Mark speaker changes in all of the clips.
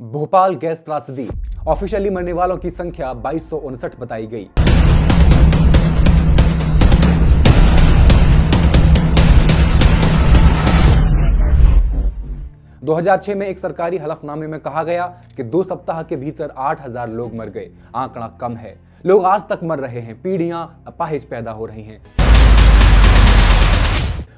Speaker 1: Bhopal gas त्रासदी, officially मरने वालों की संख्या 2259 बताई गई। दो 2006 में एक सरकारी हलफनामे में कहा गया कि 2 सप्ताह के भीतर 8000 लोग मर गए। आंकड़ा कम है, लोग आज तक मर रहे हैं, पीढ़ियां अपाहिज पैदा हो रही हैं।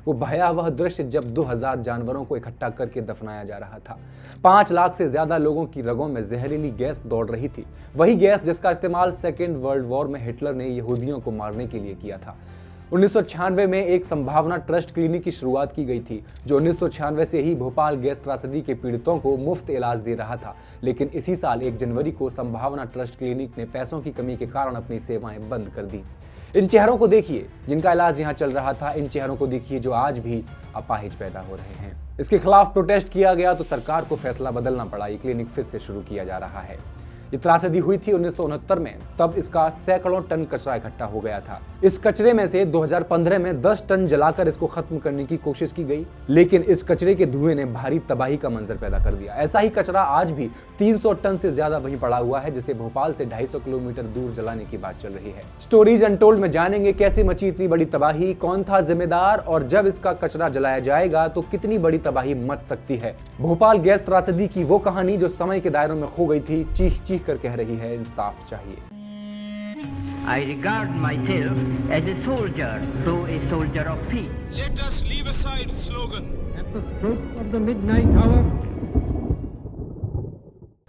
Speaker 1: वो भयावह दृश्य जब 2000 जानवरों को इकट्ठा करके दफनाया जा रहा था। 5 लाख से ज्यादा लोगों की रगों में जहरीली गैस दौड़ रही थी, वही गैस जिसका इस्तेमाल सेकेंड वर्ल्ड वॉर में हिटलर ने यहूदियों को मारने के लिए किया था। 1996 में एक संभावना ट्रस्ट क्लिनिक की शुरुआत की गई थी, जो 1996 से ही भोपाल गैस त्रासदी के पीड़ितों को मुफ्त इलाज दे रहा था। लेकिन इसी साल 1 जनवरी को संभावना ट्रस्ट क्लिनिक ने पैसों की कमी के कारण अपनी सेवाएं बंद कर दी। इन चेहरों को देखिए जिनका इलाज यहाँ चल रहा था, इन चेहरों को देखिए जो आज भी अपाहिज पैदा हो रहे हैं। इसके खिलाफ प्रोटेस्ट किया गया तो सरकार को फैसला बदलना पड़ा। ये क्लिनिक फिर से शुरू किया जा रहा है। ये त्रासदी हुई थी 1969 में, तब इसका सैकड़ों टन कचरा इकट्ठा हो गया था। इस कचरे में से 2015 में 10 टन जलाकर इसको खत्म करने की कोशिश की गई, लेकिन इस कचरे के धुएं ने भारी तबाही का मंजर पैदा कर दिया। ऐसा ही कचरा आज भी 300 टन से ज्यादा वहीं पड़ा हुआ है, जिसे भोपाल से 250 किलोमीटर दूर जलाने की बात चल रही है। स्टोरीज अनटोल्ड में जानेंगे कैसे मची इतनी बड़ी तबाही, कौन था जिम्मेदार, और जब इसका कचरा जलाया जाएगा तो कितनी बड़ी तबाही मच सकती है। भोपाल गैस त्रासदी की वो कहानी जो समय के दायरों में खो गई थी, चीख चीख कर कह रही है इंसाफ चाहिए।
Speaker 2: I regard myself as a soldier, though a soldier of peace.
Speaker 3: Let us leave aside slogan.
Speaker 4: At the stroke of the midnight hour,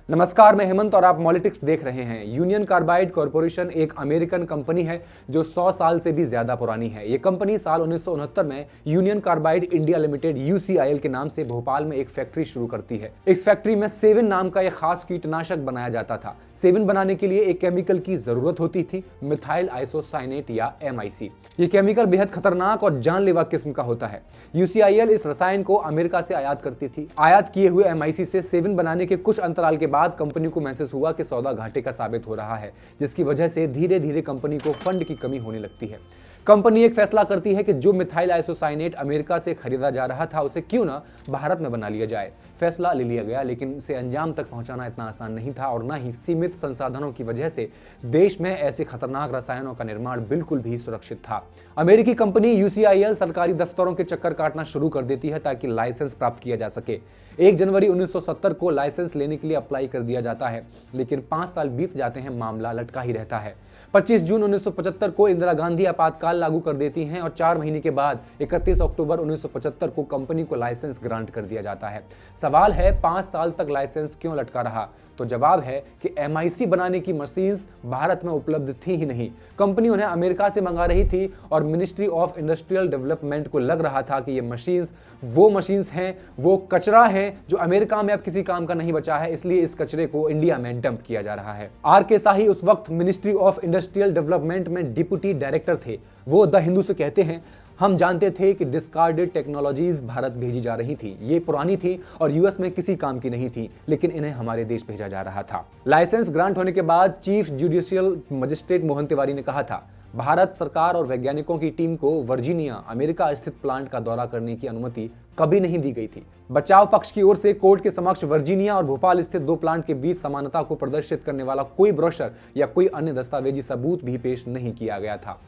Speaker 1: नमस्कार, मैं हेमंत और आप पॉलिटिक्स देख रहे हैं। यूनियन कार्बाइड कॉरपोरेशन एक अमेरिकन कंपनी है जो 100 साल से भी ज्यादा पुरानी है। ये कंपनी साल 1969 में union carbide India limited UCIL के नाम से भोपाल में एक फैक्ट्री शुरू करती है। इस फैक्ट्री में सेविन नाम का एक खास कीटनाशक बनाया जाता था। सेविन बनाने के लिए एक केमिकल की जरूरत होती थी, मिथाइल आइसोसाइनेट या MIC। ये केमिकल बेहद खतरनाक और जानलेवा किस्म का होता है। UCIL इस रसायन को अमेरिका से आयात करती थी। आयात किए हुए MIC से सेविन बनाने के कुछ अंतराल के बाद कंपनी को महसूस हुआ कि सौदा घाटे का साबित हो रहा है, जिसकी वजह से धीरे धीरे कंपनी को फंड की कमी होने लगती है। कंपनी एक फैसला करती है कि जो मिथाइल आइसोसाइनेट अमेरिका से खरीदा जा रहा था उसे क्यों ना भारत में बना लिया जाए। फैसला ले लिया गया, लेकिन इसे अंजाम तक पहुंचाना इतना आसान नहीं था और ना ही सीमित संसाधनों की वजह से देश में ऐसे खतरनाक रसायनों का निर्माण बिल्कुल भी सुरक्षित था। अमेरिकी कंपनी UCIL सरकारी दफ्तरों के चक्कर काटना शुरू कर देती है ताकि लाइसेंस प्राप्त किया जा सके। 1 जनवरी 1970 को लाइसेंस लेने के लिए अप्लाई कर दिया जाता है, लेकिन 5 साल बीत जाते हैं, मामला लटका ही रहता है। 25 जून 1975 को इंदिरा गांधी आपातकाल लागू कर देती हैं और 4 महीने के बाद 31 अक्टूबर 1975 को कंपनी को लाइसेंस ग्रांट कर दिया जाता है। सवाल है 5 साल तक लाइसेंस क्यों लटका रहा? तो जवाब है कि MIC बनाने की मशीन्स भारत में उपलब्ध थी ही नहीं। कंपनी उन्हें अमेरिका से मंगा रही थी और मिनिस्ट्री ऑफ इंडस्ट्रियल डेवलपमेंट को लग रहा था कि ये मशीन्स हैं, वो कचरा है जो अमेरिका में अब किसी काम का नहीं बचा है, इसलिए इस कचरे को इंडिया में डंप किया जा रहा है। RK शाही उस वक्त मिनिस्ट्री ऑफ इंडस्ट्रियल डेवलपमेंट में डिप्टी डायरेक्टर थे। वो द हिंदू से कहते हैं, हम जानते थे कि डिस्कार्डेड टेक्नोलॉजीज भारत भेजी जा रही थी, ये पुरानी थी और US में किसी काम की नहीं थी, लेकिन इन्हें हमारे देश भेजा जा रहा था। लाइसेंस ग्रांट होने के बाद chief judicial magistrate Mohan Tiwari ने कहा था, भारत सरकार और वैज्ञानिकों की टीम को वर्जीनिया अमेरिका स्थित प्लांट का दौरा करने की अनुमति कभी नहीं दी गई थी। बचाव पक्ष की ओर से कोर्ट के समक्ष वर्जीनिया और भोपाल स्थित 2 प्लांट के बीच समानता को प्रदर्शित करने वाला कोई ब्रोशर या कोई अन्य दस्तावेजी सबूत भी पेश नहीं किया गया था।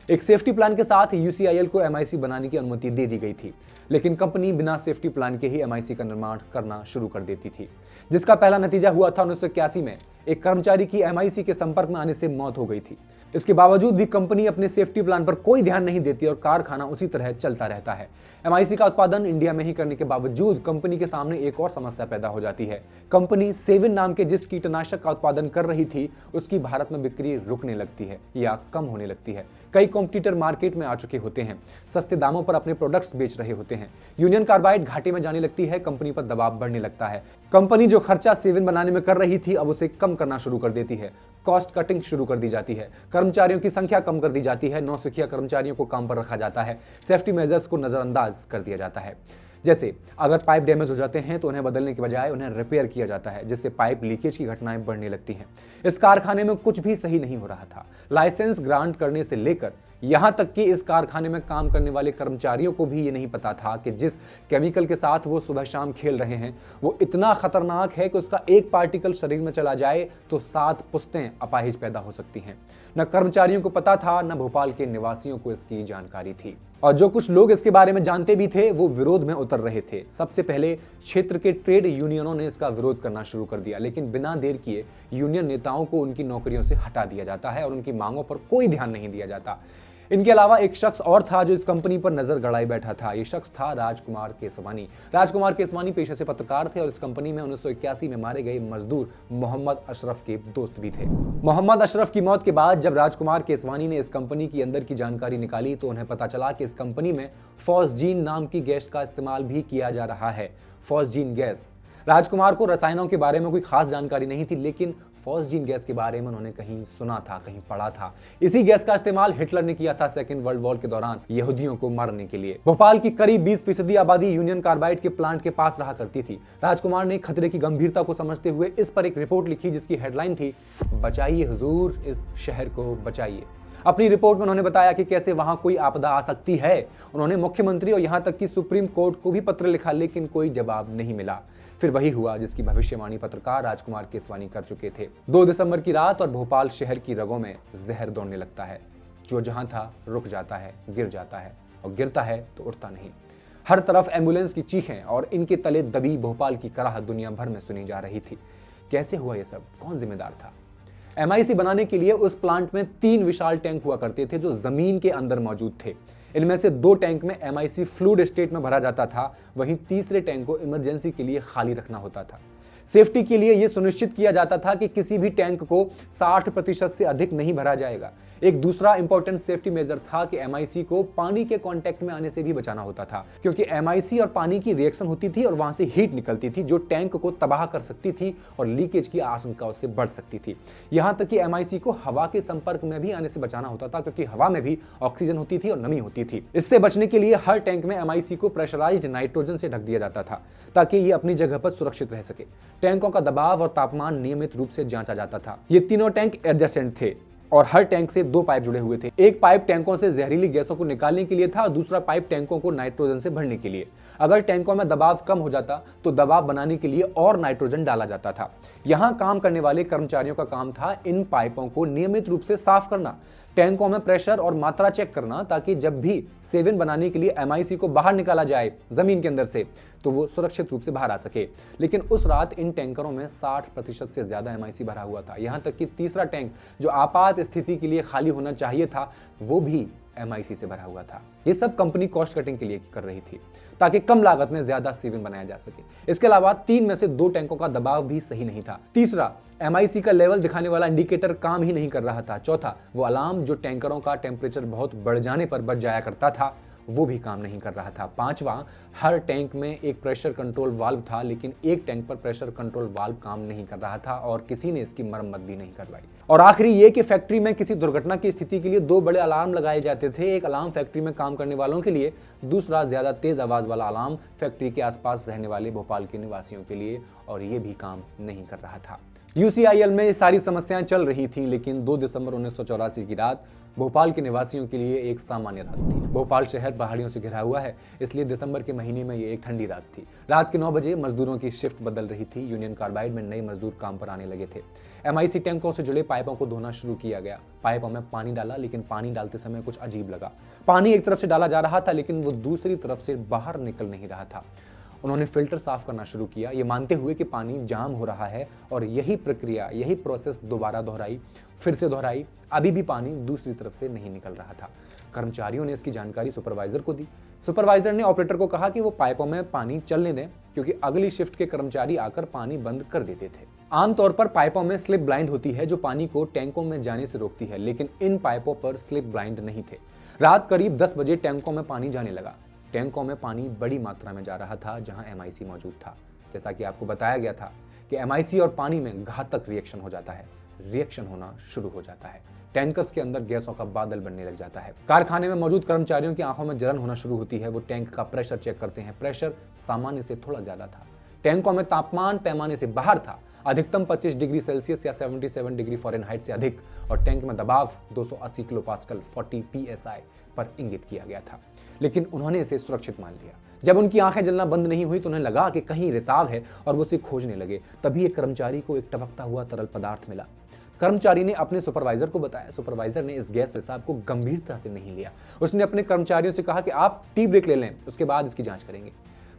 Speaker 1: एक सेफ्टी प्लान के साथ UCIL को MIC बनाने की अनुमति दे दी गई थी, लेकिन कंपनी बिना सेफ्टी प्लान के ही MIC का निर्माण करना शुरू कर देती थी, जिसका पहला नतीजा हुआ था 1981 में। एक कर्मचारी की MIC के संपर्क में आने से मौत हो गई थी। इसके बावजूद भी कंपनी अपने सेफ्टी प्लान पर कोई ध्यान नहीं देती और कारखाना उसी तरह चलता रहता है। MIC का उत्पादन इंडिया में ही करने के बावजूद कंपनी के सामने एक और समस्या पैदा हो जाती है। कंपनी सेविन नाम के जिस कीटनाशक का उत्पादन कर रही थी उसकी भारत में बिक्री रुकने लगती है या कम होने लगती है। कई कॉम्पिटिटर मार्केट में आ चुके होते हैं, सस्ते दामों पर अपने प्रोडक्ट्स बेच रहे होते हैं। यूनियन कार्बाइड घाटे में जाने लगती है, कंपनी पर दबाव बढ़ने लगता है। कंपनी जो खर्चा सेविन बनाने में कर रही थी अब उसे कम करना शुरू कर देती है। कॉस्ट कटिंग शुरू कर दी जाती है, कर्मचारियों की संख्या कम कर दी जाती है, नौसिखिया कर्मचारियों को काम पर रखा जाता है, सेफ्टी मेजर्स को नजरअंदाज कर दिया जाता है। जैसे अगर पाइप डैमेज हो जाते हैं तो उन्हें बदलने के बजाय उन्हें रिपेयर किया जाता है, जिससे पाइप लीकेज की घटनाएं बढ़ने लगती हैं। इस कारखाने में कुछ भी सही नहीं हो रहा था। लाइसेंस ग्रांट करने से लेकर यहां तक कि इस कारखाने में काम करने वाले कर्मचारियों को भी ये नहीं पता था कि जिस केमिकल के साथ वो सुबह शाम खेल रहे हैं वो इतना खतरनाक है कि उसका एक पार्टिकल शरीर में चला जाए तो 7 पुश्तें अपाहिज पैदा हो सकती हैं। न कर्मचारियों को पता था, न भोपाल के निवासियों को इसकी जानकारी थी। और जो कुछ लोग इसके बारे में जानते भी थे वो विरोध में उतर रहे थे। सबसे पहले क्षेत्र के ट्रेड यूनियनों ने इसका विरोध करना शुरू कर दिया, लेकिन बिना देर किए यूनियन नेताओं को उनकी नौकरियों से हटा दिया जाता है और उनकी मांगों पर कोई ध्यान नहीं दिया जाता। इनके अलावा एक शख्स और था जो इस कंपनी पर नजर गड़ाए बैठा था। ये शख्स था राजकुमार केसवानी। राजकुमार केसवानी पेशे से पत्रकार थे और इस कंपनी में 1981 में मारे गए मजदूर मोहम्मद अशरफ के दोस्त भी थे। मोहम्मद अशरफ की मौत के बाद जब राजकुमार केसवानी ने इस कंपनी की अंदर की जानकारी निकाली तो उन्हें पता चला कि इस कंपनी में फॉस्जीन नाम की गैस का इस्तेमाल भी किया जा रहा है। Phosgene gas. राजकुमार को रसायनों के बारे में कोई खास जानकारी नहीं थी, लेकिन फॉस्जीन गैस के बारे में उन्होंने कहीं सुना था, कहीं पढ़ा था। इसी गैस का इस्तेमाल हिटलर ने किया था सेकेंड वर्ल्ड वॉर के दौरान यहूदियों को मारने के लिए। भोपाल की करीब 20% आबादी यूनियन कार्बाइड के प्लांट के पास रहा करती थी। राजकुमार ने खतरे की गंभीरता को समझते हुए इस पर एक रिपोर्ट लिखी जिसकी हेडलाइन थी, बचाइए हुजूर इस शहर को बचाइए। अपनी रिपोर्ट में उन्होंने बताया कि कैसे वहां कोई आपदा आ सकती है। उन्होंने मुख्यमंत्री और यहां तक कि सुप्रीम कोर्ट को भी पत्र लिखा, लेकिन कोई जवाब नहीं मिला। फिर वही हुआ जिसकी भविष्यवाणी पत्रकार राजकुमार केसवानी कर चुके थे। 2 दिसंबर की रात और भोपाल शहर की रगों में जहर दौड़ने लगता है। जो जहां था रुक जाता है, गिर जाता है, और गिरता है तो उठता नहीं। हर तरफ एम्बुलेंस की चीखें और इनके तले दबी भोपाल की कराह दुनिया भर में सुनी जा रही थी। कैसे हुआ ये सब? कौन जिम्मेदार था? MIC बनाने के लिए उस प्लांट में 3 विशाल टैंक हुआ करते थे जो जमीन के अंदर मौजूद थे। इनमें से 2 टैंक में MIC फ्लूइड स्टेट में भरा जाता था, वहीं तीसरे टैंक को इमरजेंसी के लिए खाली रखना होता था। सेफ्टी के लिए यह सुनिश्चित किया जाता था कि किसी भी टैंक को 60% से अधिक नहीं भरा जाएगा। एक दूसरा इंपॉर्टेंट सेफ्टी मेजर था कि MIC को पानी के कांटेक्ट में आने से भी बचाना होता था, क्योंकि MIC और पानी की रिएक्शन होती थी और वहां से हीट निकलती थी जो टैंक को तबाह कर सकती थी और लीकेज की आशंका उससे बढ़ सकती थी। यहां तक कि MIC को हवा के संपर्क में भी आने से बचाना होता था, क्योंकि हवा में भी ऑक्सीजन होती थी और नमी होती थी। इससे बचने के लिए हर टैंक में MIC को प्रेशराइज्ड नाइट्रोजन से ढक दिया जाता था ताकि ये अपनी जगह पर सुरक्षित रह सके। टैंकों का दबाव और तापमान नियमित रूप से जांचा जाता था। ये तीनों टैंक एडजेसेंट थे और हर टैंक से 2 पाइप जुड़े हुए थे। एक पाइप टैंकों से जहरीली गैसों को निकालने के लिए था और दूसरा पाइप टैंकों को नाइट्रोजन से भरने के लिए। अगर टैंकों में दबाव कम हो जाता तो दबाव बनाने के लिए और नाइट्रोजन डाला जाता था। यहां काम करने वाले कर्मचारियों का काम था इन पाइपों को नियमित रूप से साफ करना, टैंकों में प्रेशर और मात्रा चेक करना, ताकि जब भी सेवन बनाने के लिए MIC को बाहर निकाला जाए जमीन के अंदर से तो वो सुरक्षित रूप से बाहर आ सके। लेकिन उस रात इन टैंकरों में 60% से ज्यादा MIC भरा हुआ था। यहां तक कि तीसरा टैंक जो आपात स्थिति के लिए खाली होना चाहिए था वो भी MIC से भरा हुआ था। ये सब कंपनी कॉस्ट कटिंग के लिए कर रही थी ताकि कम लागत में ज्यादा सेवन बनाया जा सके। इसके अलावा 3 में से 2 टैंकों का दबाव भी सही नहीं था। तीसरा, MIC का लेवल दिखाने वाला इंडिकेटर काम ही नहीं कर रहा था। चौथा, वो अलार्म जो टैंकरों का टेम्परेचर बहुत बढ़ जाने पर बच जाया करता था वो भी काम नहीं कर रहा था। 5वां, हर टैंक में एक प्रेशर कंट्रोल वाल्व था, लेकिन एक टैंक पर प्रेशर कंट्रोल वाल्व काम नहीं कर रहा था और किसी ने इसकी मरम्मत भी नहीं करवाई। और आखिरी ये कि फैक्ट्री में किसी दुर्घटना की स्थिति के लिए 2 बड़े अलार्म लगाए जाते थे। एक अलार्म फैक्ट्री में काम करने वालों के लिए, दूसरा ज्यादा तेज आवाज वाला अलार्म फैक्ट्री के आसपास रहने वाले भोपाल के निवासियों के लिए, और ये भी काम नहीं कर रहा था। UCIL में ये सारी समस्याएं चल रही थी, लेकिन 2 दिसंबर 1984 की रात भोपाल के निवासियों के लिए एक सामान्य रात थी। भोपाल शहर पहाड़ियों से घिरा हुआ है, इसलिए दिसंबर के महीने में ये एक ठंडी रात थी। रात के 9 बजे मजदूरों की शिफ्ट बदल रही थी। यूनियन कार्बाइड में नए मजदूर काम पर आने लगे थे। MIC टैंकों से जुड़े पाइपों को धोना शुरू किया गया। पाइपों में पानी डाला, लेकिन पानी डालते समय कुछ अजीब लगा। पानी एक तरफ से डाला जा रहा था, लेकिन वो दूसरी तरफ से बाहर निकल नहीं रहा था। उन्होंने फिल्टर साफ करना शुरू किया, ये मानते हुए कि पानी जाम हो रहा है, और यही प्रक्रिया, यही प्रोसेस दोबारा दोहराई, फिर से दोहराई। अभी भी पानी दूसरी तरफ से नहीं निकल रहा था। कर्मचारियों ने इसकी जानकारी सुपरवाइजर को दी। सुपरवाइजर ने ऑपरेटर को कहा कि वो पाइपों में पानी चलने दें, क्योंकि अगली शिफ्ट के कर्मचारी आकर पानी बंद कर देते थे। आमतौर पर पाइपों में स्लिप ब्लाइंड होती है जो पानी को टैंकों में जाने से रोकती है, लेकिन इन पाइपों पर स्लिप ब्लाइंड नहीं थे। रात करीब 10 बजे टैंकों में पानी जाने लगा। टैंकों में पानी बड़ी मात्रा में जा रहा था जहां MIC मौजूद था। जैसा कि आपको बताया गया था कि MIC और पानी में घातक रिएक्शन हो जाता है, रिएक्शन होना शुरू हो जाता है। टैंकर्स के अंदर गैसों का बादल बनने लग जाता है। कारखाने में मौजूद कर्मचारियों की आंखों में जलन होना शुरू होती है। वो टैंक का प्रेशर चेक करते हैं। प्रेशर सामान्य से थोड़ा ज्यादा था। टैंकों में तापमान पैमाने से बाहर था। अधिकतम 25 डिग्री सेल्सियस या 77 डिग्री फ़ारेनहाइट से अधिक, और टैंक में दबाव 280 किलो पास्कल 40 psi पर इंगित किया गया था। लेकिन उन्होंने इसे सुरक्षित मान लिया। जब उनकी आंखें जलना बंद नहीं हुई तो उन्हें लगा कि कहीं रिसाव है और वो उसे खोजने लगे। तभी एक कर्मचारी को एक टपकता हुआ तरल पदार्थ मिला। कर्मचारी ने अपने सुपरवाइजर को बताया। सुपरवाइजर ने इस गैस रिसाव को गंभीरता से नहीं लिया। उसने अपने कर्मचारियों से कहा कि आप टी ब्रेक ले लें, उसके बाद इसकी जांच करेंगे।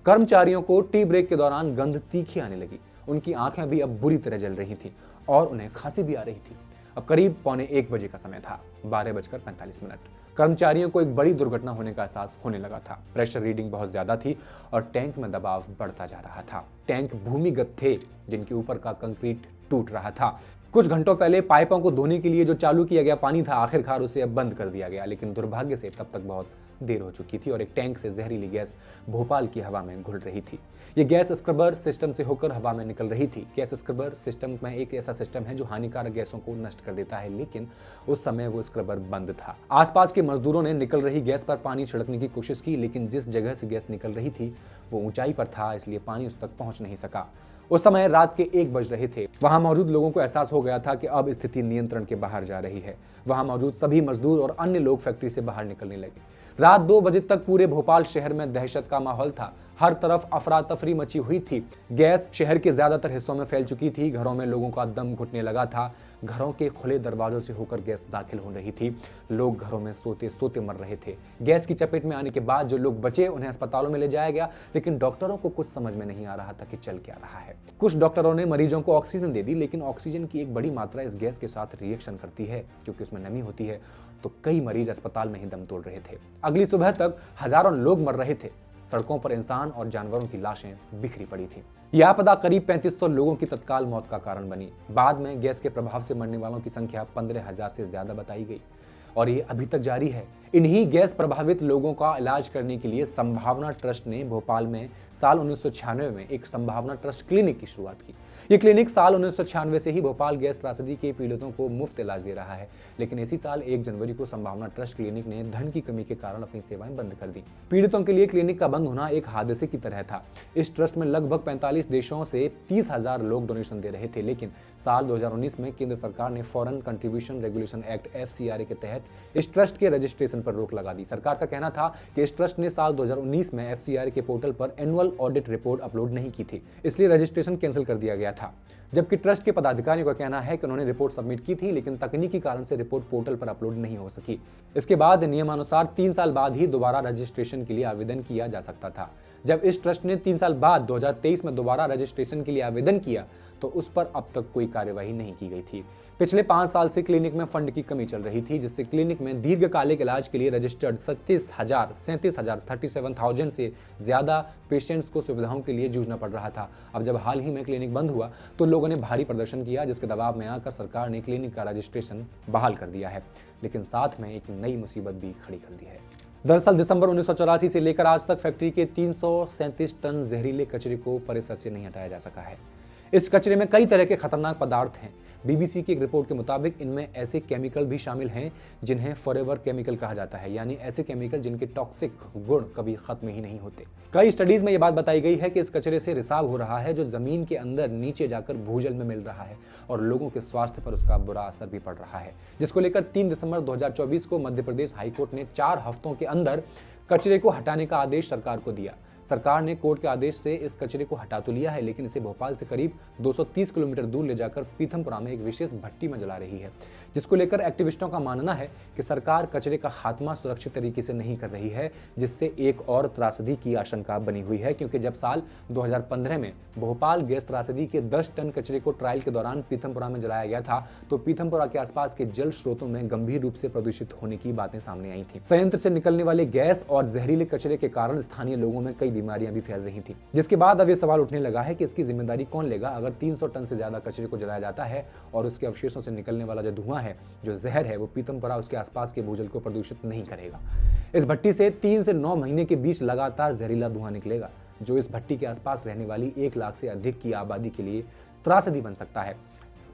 Speaker 1: कर्मचारियों को टी ब्रेक के दौरान गंध तीखी आने लगी। उनकी आंखें भी अब बुरी तरह जल रही थी और उन्हें खांसी भी आ रही थी। अब करीब 1:45 बजे का समय था, 12:45। कर्मचारियों को एक बड़ी दुर्घटना होने का एहसास होने लगा था। प्रेशर रीडिंग बहुत ज्यादा थी और टैंक में दबाव बढ़ता जा रहा था। टैंक भूमिगत थे जिनके ऊपर का कंक्रीट टूट रहा था। कुछ घंटों पहले पाइपों को धोने के लिए जो चालू किया गया पानी था, आखिरकार उसे अब बंद कर दिया गया। लेकिन दुर्भाग्य से तब तक बहुत देर हो चुकी थी और एक टैंक से जहरीली गैस भोपाल की हवा में घुल रही थी। ये गैस स्क्रबर सिस्टम से होकर हवा में निकल रही थी। गैस स्क्रबर सिस्टम में एक ऐसा सिस्टम है जो हानिकारक गैसों को नष्ट कर देता है, लेकिन उस समय वो स्क्रबर बंद था। आसपास के मजदूरों ने निकल रही गैस पर पानी छिड़कने की कोशिश की, लेकिन जिस जगह से गैस निकल रही थी वो ऊंचाई पर था, इसलिए पानी उस तक पहुंच नहीं सका। उस समय रात के 1 बज रहे थे। वहां मौजूद लोगों को एहसास हो गया था कि अब स्थिति नियंत्रण के बाहर जा रही है। वहां मौजूद सभी मजदूर और अन्य लोग फैक्ट्री से बाहर निकलने लगे। रात 2 बजे तक पूरे भोपाल शहर में दहशत का माहौल था। हर तरफ अफरा तफरी मची हुई थी। गैस शहर के ज्यादातर हिस्सों में फैल चुकी थी। घरों में लोगों का दम घुटने लगा था। घरों के खुले दरवाजों से होकर गैस दाखिल हो रही थी। लोग घरों में सोते सोते मर रहे थे। गैस की चपेट में आने के बाद जो लोग बचे उन्हें अस्पतालों में ले जाया गया, लेकिन डॉक्टरों को कुछ समझ में नहीं आ रहा था कि चल क्या रहा है। कुछ डॉक्टरों ने मरीजों को ऑक्सीजन दे दी, लेकिन ऑक्सीजन की एक बड़ी मात्रा इस गैस के साथ रिएक्शन करती है क्योंकि उसमें नमी होती है, तो कई मरीज अस्पताल में ही दम तोड़ रहे थे। अगली सुबह तक हजारों लोग मर रहे थे। सड़कों पर इंसान और जानवरों की लाशें बिखरी पड़ी थी। यह आपदा करीब 3500 लोगों की तत्काल मौत का कारण बनी। बाद में गैस के प्रभाव से मरने वालों की संख्या 15,000 से ज्यादा बताई गई और ये अभी तक जारी है। इन्हीं गैस प्रभावित लोगों का इलाज करने के लिए संभावना ट्रस्ट ने भोपाल में साल 1996 में एक संभावना ट्रस्ट क्लिनिक की शुरुआत की। ये क्लिनिक साल 1996 से ही भोपाल गैस त्रासदी के पीड़ितों को मुफ्त इलाज दे रहा है, लेकिन इसी साल 1 जनवरी को संभावना ट्रस्ट क्लिनिक ने धन की कमी के कारण अपनी सेवाएं बंद कर दी। पीड़ितों के लिए क्लिनिक का बंद होना एक हादसे की तरह था। इस ट्रस्ट में लगभग 45 देशों से 30,000 लोग डोनेशन दे रहे थे, लेकिन साल 2019 में केंद्र सरकार ने foreign contribution regulation act FCRA के तहत इस ट्रस्ट के रजिस्ट्रेशन पर रोक लगा दी। सरकार का कहना था कि इस ट्रस्ट ने साल 2019 में FCRA के पोर्टल पर एनुअल ऑडिट रिपोर्ट अपलोड नहीं की थी, इसलिए रजिस्ट्रेशन कैंसिल कर दिया गया था। जबकि ट्रस्ट के पदाधिकारियों का कहना है कि उन्होंने रिपोर्ट सबमिट की थी, लेकिन तकनीकी कारण से रिपोर्ट पोर्टल पर अपलोड नहीं हो सकी। इसके बाद नियमानुसार 3 साल बाद ही दोबारा रजिस्ट्रेशन के लिए आवेदन किया जा सकता था। जब इस ट्रस्ट ने 3 साल बाद 2023 में दोबारा रजिस्ट्रेशन के लिए आवेदन किया तो उस पर अब तक कोई कार्यवाही नहीं की गई थी। पिछले 5 साल से क्लिनिक में फंड की कमी चल रही थी, जिससे क्लिनिक में दीर्घकालिक इलाज के लिए रजिस्टर्ड 37,000 से ज्यादा पेशेंट्स को सुविधाओं के लिए जूझना पड़ रहा था। अब जब हाल ही में क्लिनिक बंद हुआ तो लोगों ने भारी प्रदर्शन किया, जिसके दबाव में आकर सरकार ने क्लिनिक का रजिस्ट्रेशन बहाल कर दिया है, लेकिन साथ में एक नई मुसीबत भी खड़ी कर दी है। दरअसल दिसंबर 1984 से लेकर आज तक फैक्ट्री के 337 टन जहरीले कचरे को परिसर से नहीं हटाया जा सका है। इस कचरे में कई तरह के खतरनाक पदार्थ हैं। BBC की एक रिपोर्ट के मुताबिक इनमें ऐसे केमिकल भी शामिल हैं जिन्हें फॉरएवर केमिकल कहा जाता है, यानी ऐसे केमिकल जिनके टॉक्सिक गुण कभी खत्म ही नहीं होते। कई स्टडीज में यह बात बताई गई है कि इस कचरे से रिसाव हो रहा है जो जमीन के अंदर नीचे जाकर भूजल में मिल रहा है और लोगों के स्वास्थ्य पर उसका बुरा असर भी पड़ रहा है, जिसको लेकर 3 दिसंबर 2024 को मध्य प्रदेश हाईकोर्ट ने 4 हफ्तों के अंदर कचरे को हटाने का आदेश सरकार को दिया। सरकार ने कोर्ट के आदेश से इस कचरे को हटा तो लिया है, लेकिन इसे भोपाल से करीब 230 किलोमीटर दूर ले जाकर पीथमपुरा में एक विशेष भट्टी में जला रही है, जिसको लेकर एक्टिविस्टों का मानना है कि सरकार कचरे का खात्मा सुरक्षित तरीके से नहीं कर रही है, जिससे एक और त्रासदी की आशंका बनी हुई है। क्योंकि जब साल 2015 में भोपाल गैस त्रासदी के 10 टन कचरे को ट्रायल के दौरान पीथमपुरा में जलाया गया था, तो पीथमपुरा के आसपास के जल स्रोतों में गंभीर रूप से प्रदूषित होने की बातें सामने आई थी। संयंत्र से निकलने वाले गैस और जहरीले कचरे के कारण स्थानीय लोगों में कई बीमारियां भी फैल रही थी, जिसके बाद अब ये सवाल उठने लगा है कि इसकी जिम्मेदारी कौन लेगा अगर 300 टन से ज्यादा कचरे को जलाया जाता है और उसके अवशेषों से निकलने वाला जो धुआं है, जो जहर है, वो पीथमपुरा उसके आसपास के भूजल को प्रदूषित नहीं करेगा। इस भट्टी से 3 से 9 महीने के बीच लगातार जहरीला धुआं निकलेगा, जो इस भट्टी के आसपास रहने वाली 1 लाख से अधिक की आबादी के लिए त्रासदी बन सकता है।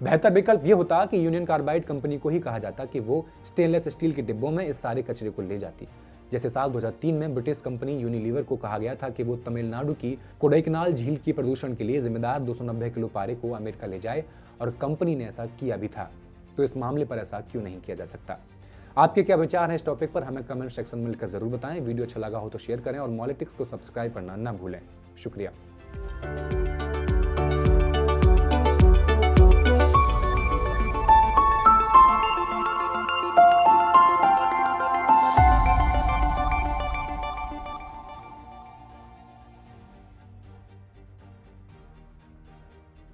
Speaker 1: बेहतर विकल्प यह होता कि यूनियन कार्बाइड कंपनी को ही कहा जाता कि वो स्टेनलेस स्टील के डिब्बों में इस सारे कचरे को ले जाती, जैसे साल 2003 में ब्रिटिश कंपनी यूनिलीवर को कहा गया था कि वो तमिलनाडु की कोडाईकनाल झील की प्रदूषण के लिए जिम्मेदार 290 किलो पारे को अमेरिका ले जाए, और कंपनी ने ऐसा किया भी था। तो इस मामले पर ऐसा क्यों नहीं किया जा सकता? आपके क्या विचार हैं इस टॉपिक पर? हमें कमेंट सेक्शन में लिखकर जरूर बताएं। वीडियो अच्छा लगा हो तो शेयर करें और मॉलिटिक्स को सब्सक्राइब करना ना भूलें। शुक्रिया।